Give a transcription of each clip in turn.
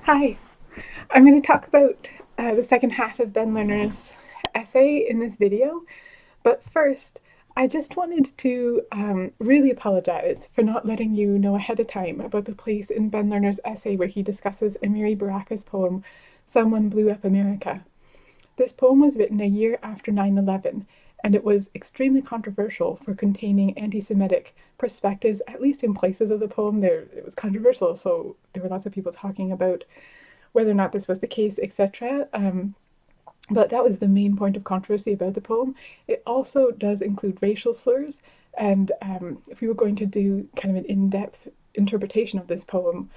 Hi, I'm going to talk about the second half of Ben Lerner's essay in this video, but first, I just wanted to really apologize for not letting you know ahead of time about the place in Ben Lerner's essay where he discusses Amiri Baraka's poem, Someone Blew Up America. This poem was written a year after 9/11, and it was extremely controversial for containing anti Semitic perspectives, at least in places of the poem. It was controversial, so there were lots of people talking about whether or not this was the case, etc. But that was the main point of controversy about the poem. It also does include racial slurs, and if we were going to do kind of an in depth interpretation of this poem,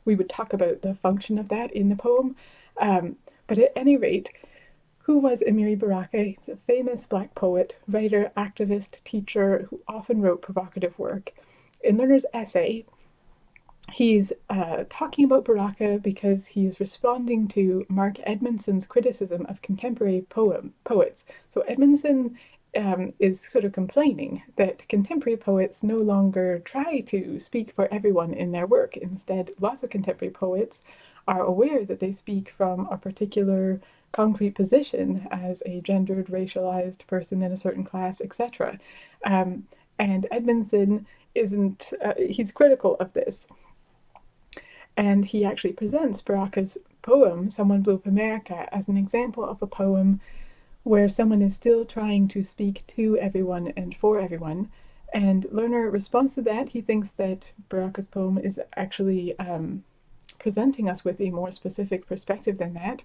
we would talk about the function of that in the poem. But at any rate, who was Amiri Baraka? He's a famous black poet, writer, activist, teacher who often wrote provocative work. In Lerner's essay, he's talking about Baraka because he's responding to Mark Edmondson's criticism of contemporary poets. So Edmondson is sort of complaining that contemporary poets no longer try to speak for everyone in their work. Instead, lots of contemporary poets are aware that they speak from a particular concrete position as a gendered, racialized person in a certain class, etc. And Edmondson isn't, he's critical of this. And he actually presents Baraka's poem, Someone Blew Up America, as an example of a poem where someone is still trying to speak to everyone and for everyone. And Lerner responds to that. He thinks that Baraka's poem is actually presenting us with a more specific perspective than that.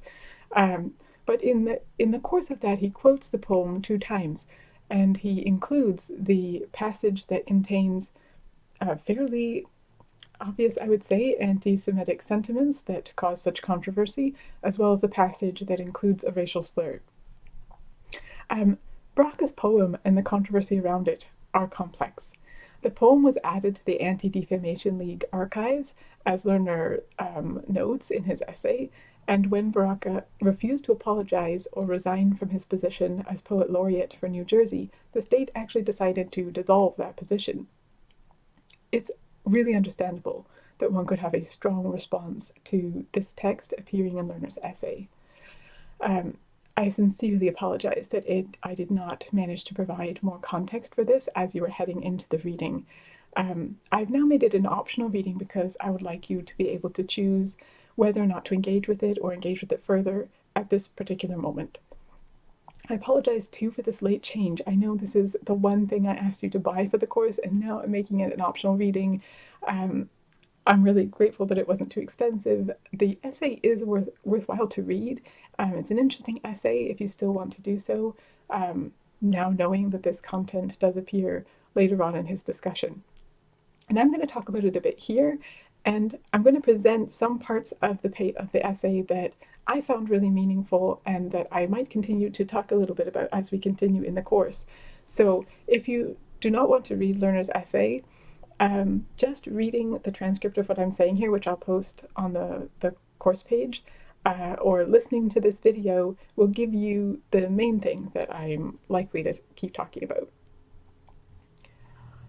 But in the course of that, he quotes the poem 2 times, and he includes the passage that contains fairly obvious, I would say, anti Semitic sentiments that cause such controversy, as well as a passage that includes a racial slur. Baraka's poem and the controversy around it are complex. The poem was added to the Anti Defamation League archives, as Lerner notes in his essay, and when Baraka refused to apologize or resign from his position as poet laureate for New Jersey, the state actually decided to dissolve that position. It's really understandable that one could have a strong response to this text appearing in Lerner's essay. I sincerely apologize that I did not manage to provide more context for this as you were heading into the reading. I've now made it an optional reading because I would like you to be able to choose whether or not to engage with it or engage with it further at this particular moment. I apologize too for this late change. I know this is the one thing I asked you to buy for the course, and now I'm making it an optional reading. I'm really grateful that it wasn't too expensive. The essay is worthwhile to read. It's an interesting essay if you still want to do so, now knowing that this content does appear later on in his discussion. And I'm going to talk about it a bit here, and I'm going to present some parts of the essay that I found really meaningful and that I might continue to talk a little bit about as we continue in the course. So if you do not want to read Lerner's essay, just reading the transcript of what I'm saying here, which I'll post on the course page, or listening to this video will give you the main thing that I'm likely to keep talking about.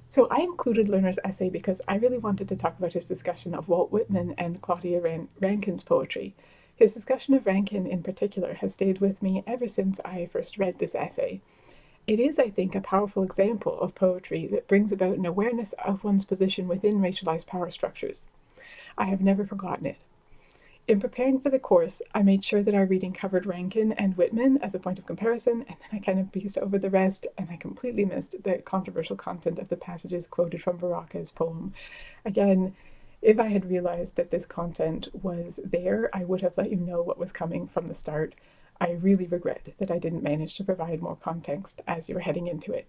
So I included Lerner's essay because I really wanted to talk about his discussion of Walt Whitman and Claudia Rankine's poetry. His discussion of Rankine in particular has stayed with me ever since I first read this essay. It is, I think, a powerful example of poetry that brings about an awareness of one's position within racialized power structures. I have never forgotten it. In preparing for the course, I made sure that our reading covered Rankine and Whitman as a point of comparison, and then I kind of breezed over the rest, and I completely missed the controversial content of the passages quoted from Baraka's poem. Again, if I had realized that this content was there, I would have let you know what was coming from the start. I really regret that I didn't manage to provide more context as you were heading into it.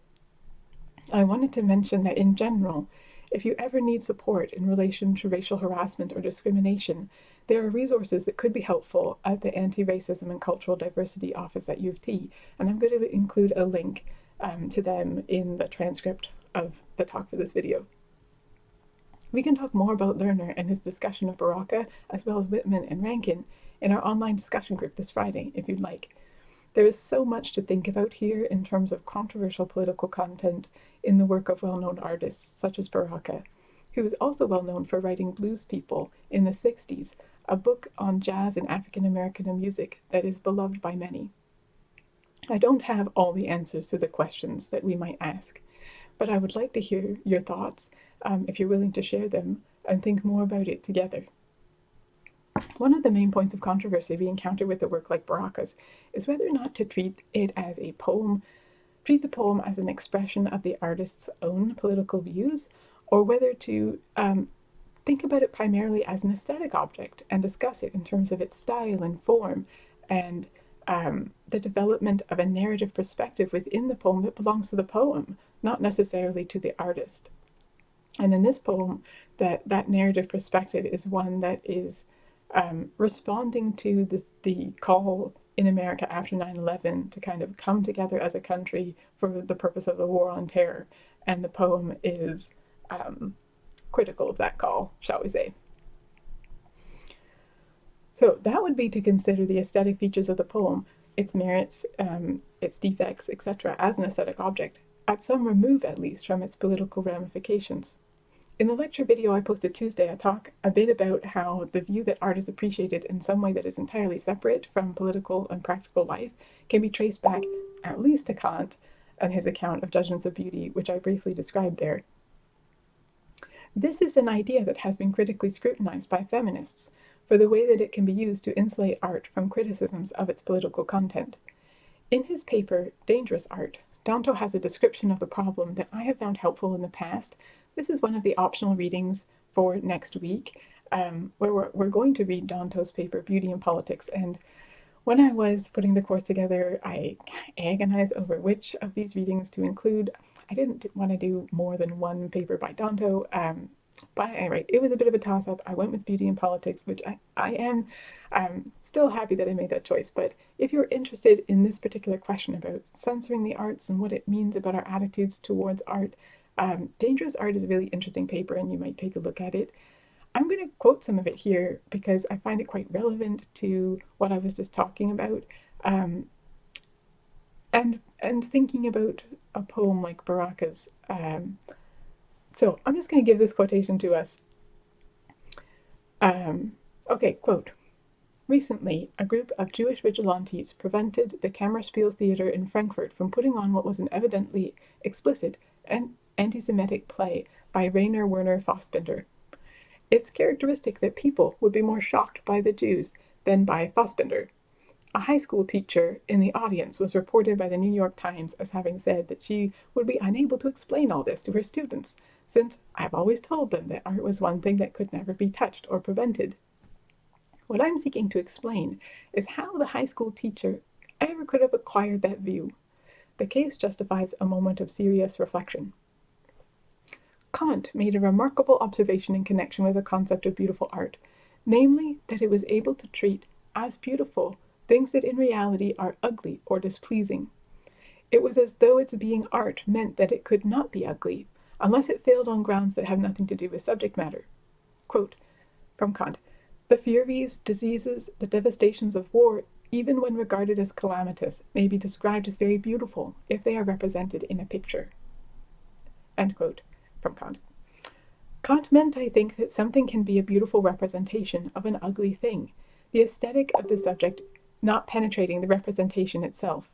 I wanted to mention that in general, if you ever need support in relation to racial harassment or discrimination, there are resources that could be helpful at the Anti-Racism and Cultural Diversity Office at U of T, and I'm going to include a link to them in the transcript of the talk for this video. We can talk more about Lerner and his discussion of Baraka, as well as Whitman and Rankine, in our online discussion group this Friday, if you'd like. There is so much to think about here in terms of controversial political content in the work of well-known artists such as Baraka, who is also well known for writing blues people in the 60s a book on jazz and African American music that is beloved by many. I don't have all the answers to the questions that we might ask, but I would like to hear your thoughts, if you're willing to share them, and think more about it together. One of the main points of controversy we encounter with a work like Baraka's is whether or not to treat it as a poem, treat the poem as an expression of the artist's own political views, or whether to think about it primarily as an aesthetic object and discuss it in terms of its style and form and the development of a narrative perspective within the poem that belongs to the poem, not necessarily to the artist. And in this poem, that narrative perspective is one that is responding to the call in America after 9/11 to kind of come together as a country for the purpose of the war on terror. And the poem is critical of that call, shall we say. So that would be to consider the aesthetic features of the poem, its merits, its defects, etc., as an aesthetic object, at some remove at least from its political ramifications. In the lecture video I posted Tuesday, I talk a bit about how the view that art is appreciated in some way that is entirely separate from political and practical life can be traced back at least to Kant and his account of judgments of beauty, which I briefly described there. This is an idea that has been critically scrutinized by feminists for the way that it can be used to insulate art from criticisms of its political content. In his paper, Dangerous Art, Danto has a description of the problem that I have found helpful in the past. This is one of the optional readings for next week, where we're going to read Danto's paper, Beauty and Politics. And when I was putting the course together, I agonized over which of these readings to include. I didn't want to do more than one paper by Danto, but anyway, it was a bit of a toss-up. I went with Beauty and Politics, which I am still happy that I made that choice. But if you're interested in this particular question about censoring the arts and what it means about our attitudes towards art, Dangerous Art is a really interesting paper, and you might take a look at it. I'm going to quote some of it here because I find it quite relevant to what I was just talking about, and thinking about a poem like Baraka's. So I'm just going to give this quotation to us. Okay, quote. Recently, a group of Jewish vigilantes prevented the Kammerspiel Theater in Frankfurt from putting on what was an evidently explicit and anti-Semitic play by Rainer Werner Fassbinder. It's characteristic that people would be more shocked by the Jews than by Fassbinder. A high school teacher in the audience was reported by the New York Times as having said that she would be unable to explain all this to her students, since I've always told them that art was one thing that could never be touched or prevented. What I'm seeking to explain is how the high school teacher ever could have acquired that view. The case justifies a moment of serious reflection. Kant made a remarkable observation in connection with the concept of beautiful art, namely that it was able to treat as beautiful things that in reality are ugly or displeasing. It was as though its being art meant that it could not be ugly, unless it failed on grounds that have nothing to do with subject matter. Quote from Kant, "The furies, diseases, the devastations of war, even when regarded as calamitous, may be described as very beautiful if they are represented in a picture." End quote from Kant. Kant meant, I think, that something can be a beautiful representation of an ugly thing, the aesthetic of the subject not penetrating the representation itself.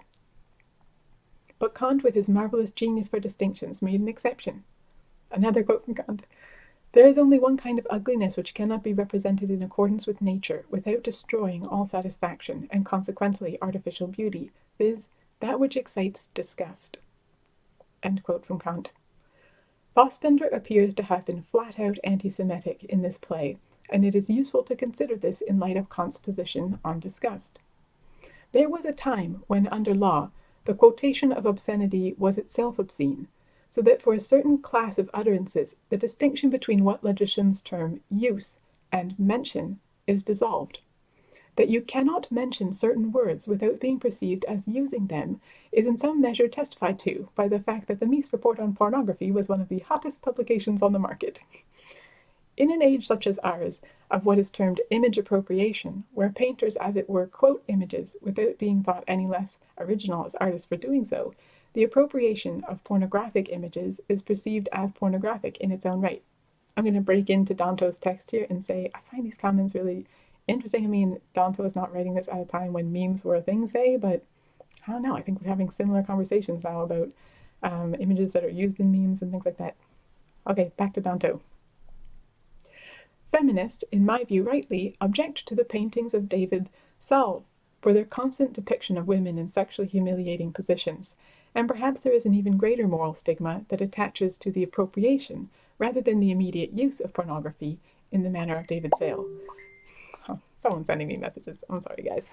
But Kant, with his marvelous genius for distinctions, made an exception. Another quote from Kant. "There is only one kind of ugliness which cannot be represented in accordance with nature without destroying all satisfaction and consequently artificial beauty, viz., that which excites disgust." End quote from Kant. Fassbinder appears to have been flat-out anti-Semitic in this play, and it is useful to consider this in light of Kant's position on disgust. There was a time when, under law, the quotation of obscenity was itself obscene, so that for a certain class of utterances, the distinction between what logicians term use and mention is dissolved. That you cannot mention certain words without being perceived as using them is in some measure testified to by the fact that the Mies Report on Pornography was one of the hottest publications on the market. In an age such as ours, of what is termed image appropriation, where painters, as it were, quote images without being thought any less original as artists for doing so, the appropriation of pornographic images is perceived as pornographic in its own right. I'm going to break into Danto's text here and say I find these comments really interesting. I mean, Dante was not writing this at a time when memes were a thing, say, but I don't know. I think we're having similar conversations now about images that are used in memes and things like that. Okay, back to Danto. Feminists, in my view rightly, object to the paintings of David Saul for their constant depiction of women in sexually humiliating positions, and perhaps there is an even greater moral stigma that attaches to the appropriation rather than the immediate use of pornography in the manner of David Sale. Oh, someone's sending me messages. I'm sorry, guys.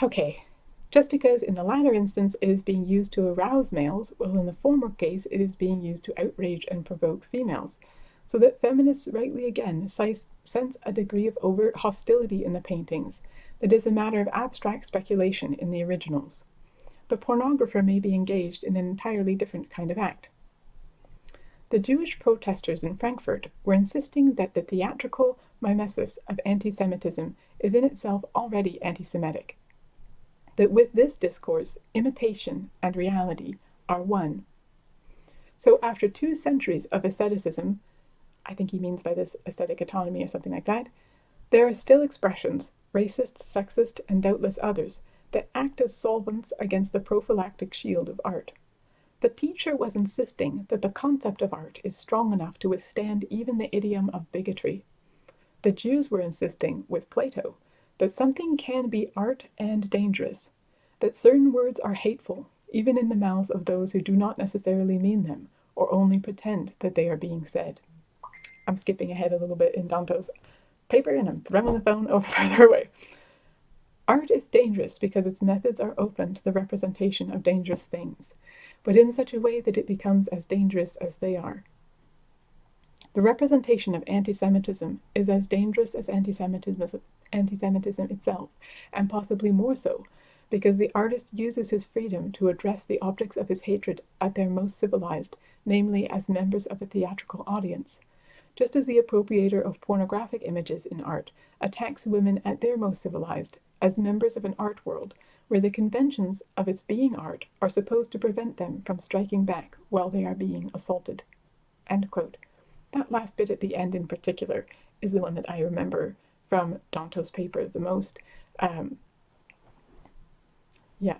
Okay. Just because in the latter instance it is being used to arouse males, while in the former case it is being used to outrage and provoke females. So that feminists rightly again sense a degree of overt hostility in the paintings that is a matter of abstract speculation in the originals. The pornographer may be engaged in an entirely different kind of act. The Jewish protesters in Frankfurt were insisting that the theatrical mimesis of anti-Semitism is in itself already anti-Semitic. That with this discourse, imitation and reality are one. So after 2 centuries of aestheticism, I think he means by this aesthetic autonomy or something like that, there are still expressions, racist, sexist, and doubtless others, that act as solvents against the prophylactic shield of art. The teacher was insisting that the concept of art is strong enough to withstand even the idiom of bigotry. The Jews were insisting, with Plato, that something can be art and dangerous, that certain words are hateful, even in the mouths of those who do not necessarily mean them, or only pretend that they are being said. I'm skipping ahead a little bit in Danto's paper and I'm throwing the phone over further away. Art is dangerous because its methods are open to the representation of dangerous things, but in such a way that it becomes as dangerous as they are. The representation of anti-Semitism is as dangerous as anti-Semitism itself, and possibly more so, because the artist uses his freedom to address the objects of his hatred at their most civilized, namely as members of a theatrical audience. Just as the appropriator of pornographic images in art attacks women at their most civilized, as members of an art world, where the conventions of its being art are supposed to prevent them from striking back while they are being assaulted. End quote. That last bit at the end in particular is the one that I remember from Danto's paper the most. Yeah.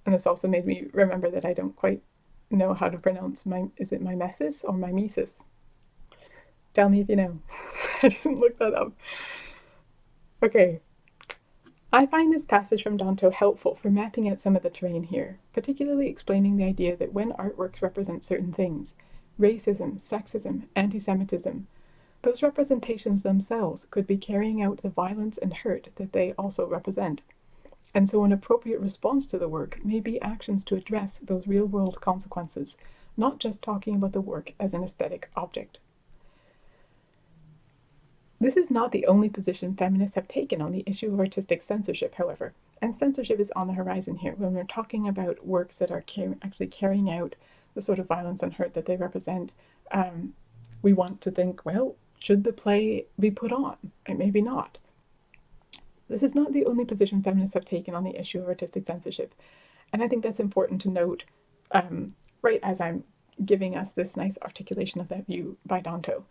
And this also made me remember that I don't quite know how to pronounce is it mimesis or mimesis? Tell me if you know. I didn't look that up. Okay. I find this passage from Danto helpful for mapping out some of the terrain here, particularly explaining the idea that when artworks represent certain things, racism, sexism, anti-Semitism, those representations themselves could be carrying out the violence and hurt that they also represent. And so an appropriate response to the work may be actions to address those real-world consequences, not just talking about the work as an aesthetic object. This is not the only position feminists have taken on the issue of artistic censorship, however, and censorship is on the horizon here when we're talking about works that are actually carrying out the sort of violence and hurt that they represent. We want to think, well, should the play be put on? And maybe not. This is not the only position feminists have taken on the issue of artistic censorship, and I think that's important to note right as I'm giving us this nice articulation of that view by Danto.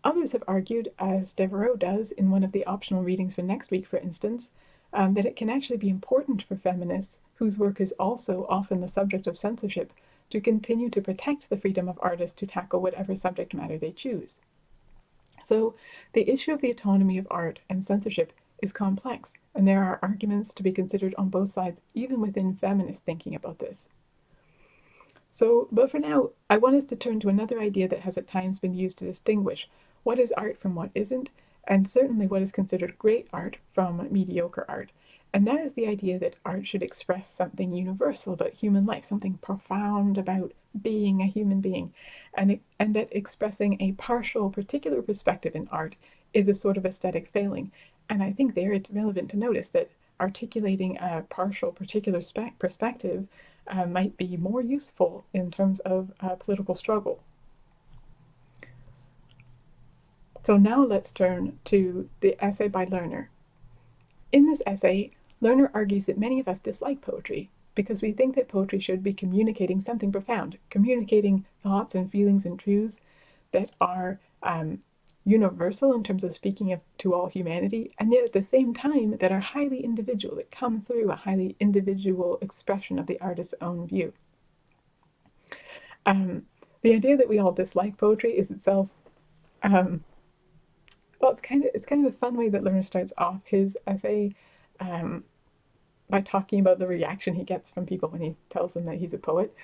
Others have argued, as Devereaux does in one of the optional readings for next week, for instance, that it can actually be important for feminists, whose work is also often the subject of censorship, to continue to protect the freedom of artists to tackle whatever subject matter they choose. So the issue of the autonomy of art and censorship is complex, and there are arguments to be considered on both sides, even within feminist thinking about this. So, but for now, I want us to turn to another idea that has at times been used to distinguish what is art from what isn't, and certainly what is considered great art from mediocre art. And that is the idea that art should express something universal about human life, something profound about being a human being, and that expressing a partial, particular perspective in art is a sort of aesthetic failing. And I think there it's relevant to notice that articulating a partial, particular perspective might be more useful in terms of political struggle. So now let's turn to the essay by Lerner. In this essay, Lerner argues that many of us dislike poetry because we think that poetry should be communicating something profound, communicating thoughts and feelings and truths that are universal in terms of speaking to all humanity, and yet at the same time that are highly individual, that come through a highly individual expression of the artist's own view. The idea that we all dislike poetry is itself, well, it's kind of a fun way that Lerner starts off his essay, by talking about the reaction he gets from people when he tells them that he's a poet.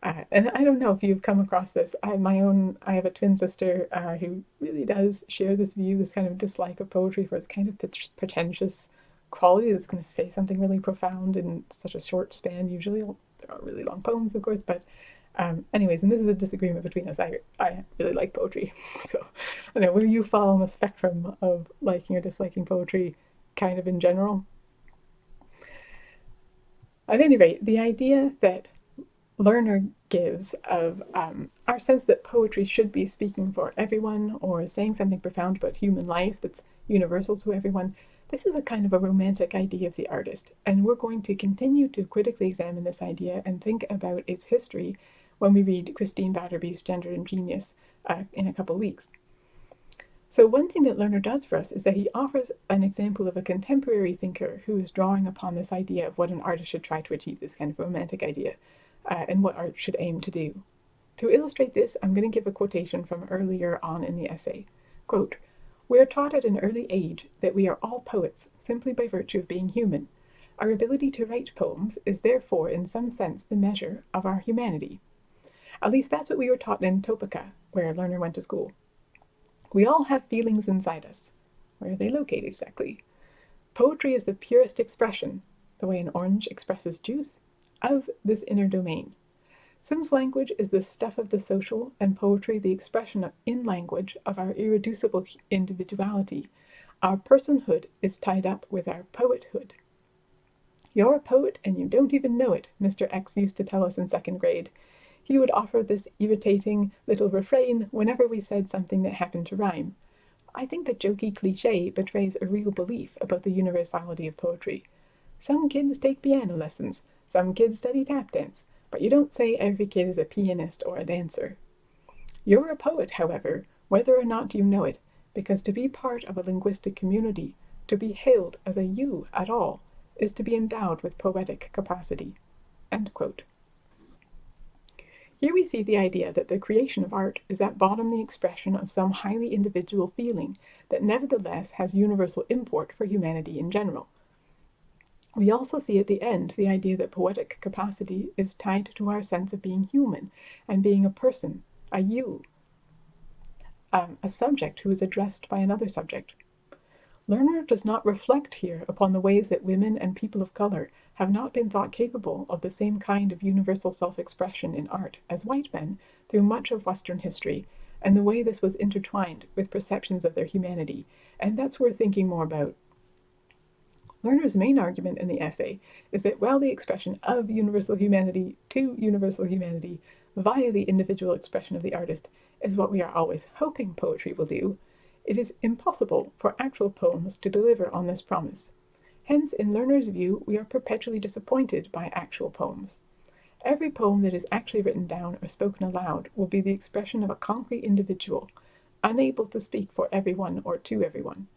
And I don't know if you've come across this. I have a twin sister who really does share this view, this kind of dislike of poetry for its kind of pretentious quality that's going to say something really profound in such a short span. Usually, there are really long poems, of course, but anyways, and this is a disagreement between us. I really like poetry, so I don't know where you fall on the spectrum of liking or disliking poetry, kind of in general. At any rate, the idea that Lerner gives of our sense that poetry should be speaking for everyone or saying something profound about human life that's universal to everyone. This is a kind of a romantic idea of the artist, and we're going to continue to critically examine this idea and think about its history when we read Christine Batterby's Gender and Genius in a couple of weeks. So one thing that Lerner does for us is that he offers an example of a contemporary thinker who is drawing upon this idea of what an artist should try to achieve, this kind of romantic idea, and what art should aim to do. To illustrate this, I'm going to give a quotation from earlier on in the essay. Quote, "We are taught at an early age that we are all poets simply by virtue of being human. Our ability to write poems is therefore in some sense the measure of our humanity. At least that's what we were taught in Topeka, where Lerner went to school. We all have feelings inside us. Where are they located exactly? Poetry is the purest expression, the way an orange expresses juice, of this inner domain. Since language is the stuff of the social, and poetry the expression in language of our irreducible individuality, our personhood is tied up with our poethood. You're a poet and you don't even know it, Mr. X used to tell us in second grade. He would offer this irritating little refrain whenever we said something that happened to rhyme. I think the jokey cliché betrays a real belief about the universality of poetry. Some kids take piano lessons, some kids study tap dance, but you don't say every kid is a pianist or a dancer. You're a poet, however, whether or not you know it, because to be part of a linguistic community, to be hailed as a you at all, is to be endowed with poetic capacity." End quote. Here we see the idea that the creation of art is at bottom the expression of some highly individual feeling that nevertheless has universal import for humanity in general. We also see at the end the idea that poetic capacity is tied to our sense of being human and being a person, a you, a subject who is addressed by another subject. Lerner does not reflect here upon the ways that women and people of color have not been thought capable of the same kind of universal self-expression in art as white men through much of Western history, and the way this was intertwined with perceptions of their humanity, and that's worth thinking more about. Lerner's main argument in the essay is that while the expression of universal humanity to universal humanity via the individual expression of the artist is what we are always hoping poetry will do, it is impossible for actual poems to deliver on this promise. Hence, in Lerner's view, we are perpetually disappointed by actual poems. Every poem that is actually written down or spoken aloud will be the expression of a concrete individual, unable to speak for everyone or to everyone.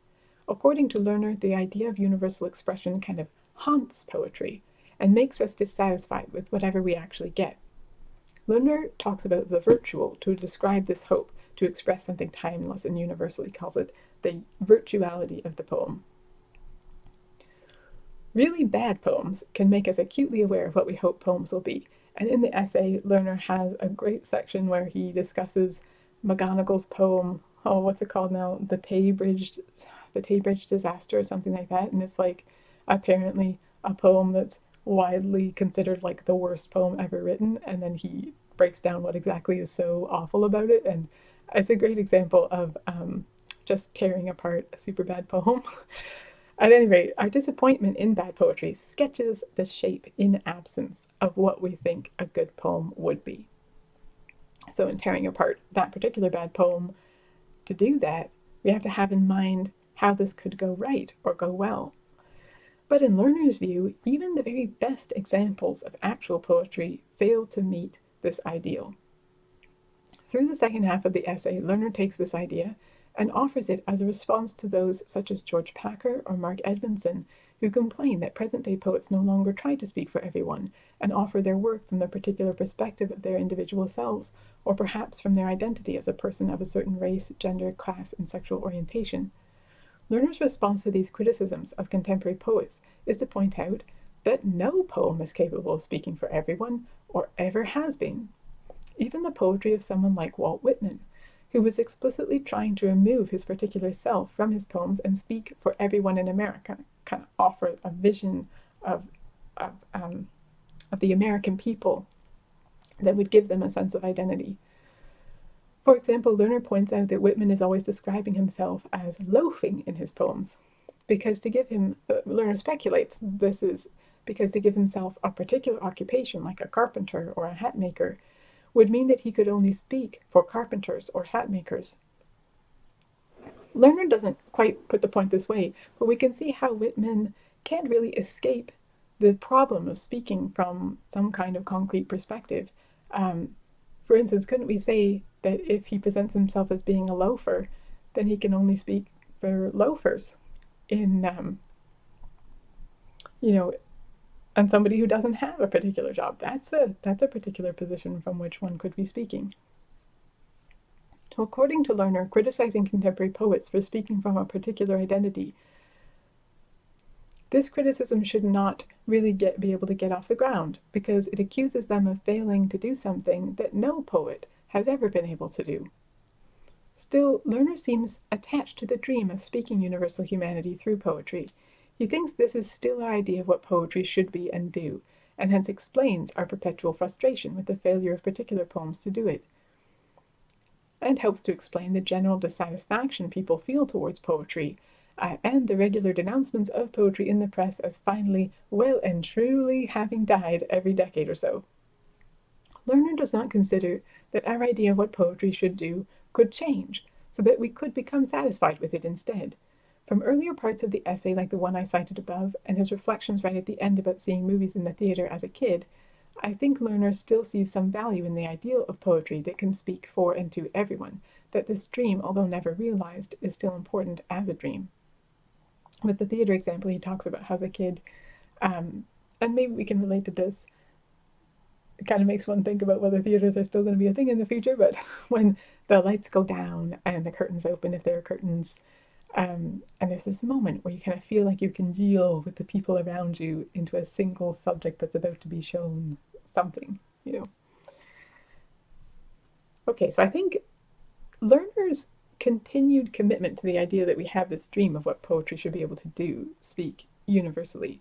According to Lerner, the idea of universal expression kind of haunts poetry and makes us dissatisfied with whatever we actually get. Lerner talks about the virtual to describe this hope to express something timeless and universal. He calls it the virtuality of the poem. Really bad poems can make us acutely aware of what we hope poems will be, and in the essay, Lerner has a great section where he discusses McGonagall's poem, what's it called now? The Tay Bridge disaster or something like that, and it's like apparently a poem that's widely considered like the worst poem ever written, and then he breaks down what exactly is so awful about it, and it's a great example of just tearing apart a super bad poem. At any rate, our disappointment in bad poetry sketches the shape in absence of what we think a good poem would be. So in tearing apart that particular bad poem, to do that, we have to have in mind how this could go right or go well. But in Lerner's view, even the very best examples of actual poetry fail to meet this ideal. Through the second half of the essay, Lerner takes this idea and offers it as a response to those such as George Packer or Mark Edmondson, who complain that present-day poets no longer try to speak for everyone and offer their work from the particular perspective of their individual selves, or perhaps from their identity as a person of a certain race, gender, class, and sexual orientation. Lerner's response to these criticisms of contemporary poets is to point out that no poem is capable of speaking for everyone, or ever has been. Even the poetry of someone like Walt Whitman, who was explicitly trying to remove his particular self from his poems and speak for everyone in America, kind of offer a vision of, of, um, of the American people that would give them a sense of identity. For example, Lerner points out that Whitman is always describing himself as loafing in his poems, because to give him, Lerner speculates this is because to give himself a particular occupation, like a carpenter or a hat maker, would mean that he could only speak for carpenters or hat makers. Lerner doesn't quite put the point this way, but we can see how Whitman can't really escape the problem of speaking from some kind of concrete perspective. For instance, couldn't we say that if he presents himself as being a loafer, then he can only speak for loafers in, you know, and somebody who doesn't have a particular job. That's a particular position from which one could be speaking. So according to Lerner, criticizing contemporary poets for speaking from a particular identity, this criticism should not really be able to get off the ground, because it accuses them of failing to do something that no poet has ever been able to do. Still, Lerner seems attached to the dream of speaking universal humanity through poetry. He thinks this is still our idea of what poetry should be and do, and hence explains our perpetual frustration with the failure of particular poems to do it, and helps to explain the general dissatisfaction people feel towards poetry, and the regular denouncements of poetry in the press as finally, well and truly having died every decade or so. Lerner does not consider that our idea of what poetry should do could change, so that we could become satisfied with it instead. From earlier parts of the essay, like the one I cited above, and his reflections right at the end about seeing movies in the theatre as a kid, I think Lerner still sees some value in the ideal of poetry that can speak for and to everyone, that this dream, although never realized, is still important as a dream. With the theatre example, he talks about how as a kid, and maybe we can relate to this, it kind of makes one think about whether theatres are still going to be a thing in the future, but when the lights go down and the curtains open, if there are curtains, and there's this moment where you kind of feel like you can deal with the people around you into a single subject that's about to be shown something. Okay, so I think Lerner's continued commitment to the idea that we have this dream of what poetry should be able to do, speak universally.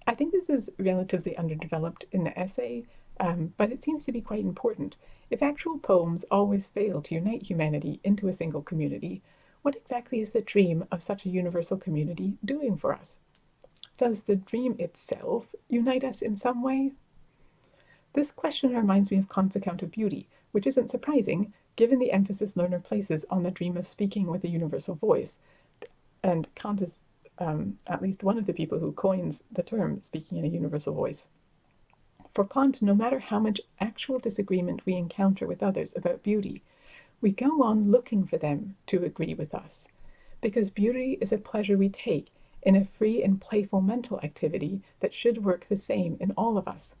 I think this is relatively underdeveloped in the essay, but it seems to be quite important. If actual poems always fail to unite humanity into a single community, what exactly is the dream of such a universal community doing for us? Does the dream itself unite us in some way? This question reminds me of Kant's account of beauty, which isn't surprising, given the emphasis Lerner places on the dream of speaking with a universal voice. And Kant is at least one of the people who coins the term speaking in a universal voice. For Kant, no matter how much actual disagreement we encounter with others about beauty, we go on looking for them to agree with us, because beauty is a pleasure we take in a free and playful mental activity that should work the same in all of us.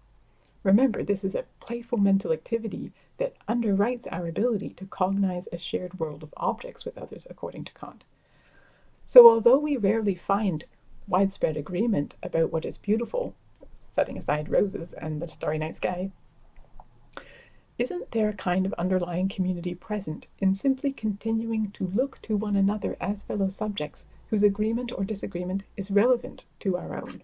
Remember, this is a playful mental activity that underwrites our ability to cognize a shared world of objects with others, according to Kant. So although we rarely find widespread agreement about what is beautiful, setting aside roses and the starry night sky, isn't there a kind of underlying community present in simply continuing to look to one another as fellow subjects whose agreement or disagreement is relevant to our own?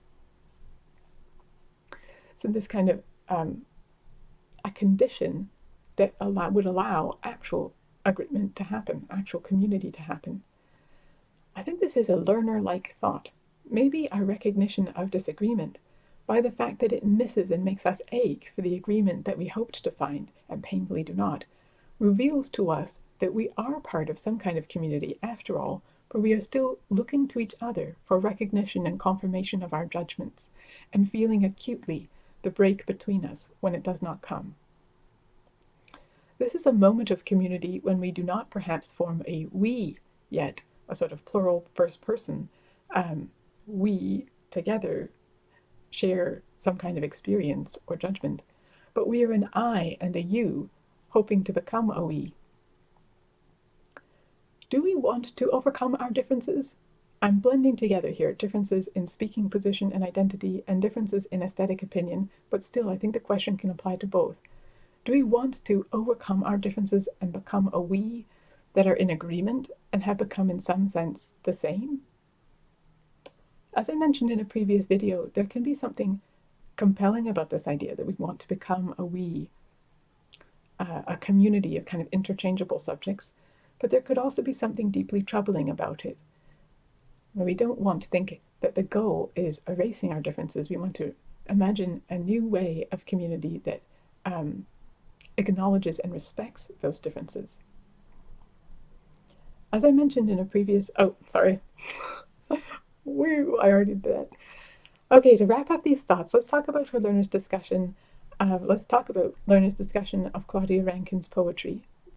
So this kind of a condition that would allow actual agreement to happen, actual community to happen. I think this is a Lerner-like thought, maybe a recognition of disagreement by the fact that it misses and makes us ache for the agreement that we hoped to find and painfully do not, reveals to us that we are part of some kind of community after all, but we are still looking to each other for recognition and confirmation of our judgments, and feeling acutely the break between us when it does not come. This is a moment of community when we do not perhaps form a we yet a sort of plural first person. We together share some kind of experience or judgment, but we are an I and a you hoping to become a we. Do we want to overcome our differences? I'm blending together here differences in speaking position and identity and differences in aesthetic opinion, but still I think the question can apply to both. Do we want to overcome our differences and become a we that are in agreement and have become in some sense the same? As I mentioned in a previous video, there can be something compelling about this idea that we want to become a we, a community of kind of interchangeable subjects, but there could also be something deeply troubling about it. We don't want to think that the goal is erasing our differences. We want to imagine a new way of community that acknowledges and respects those differences. As I mentioned in a previous, Woo, I already did that. Okay, to wrap up these thoughts, let's talk about Lerner's discussion. Let's talk about Lerner's discussion of Claudia Rankine's poetry.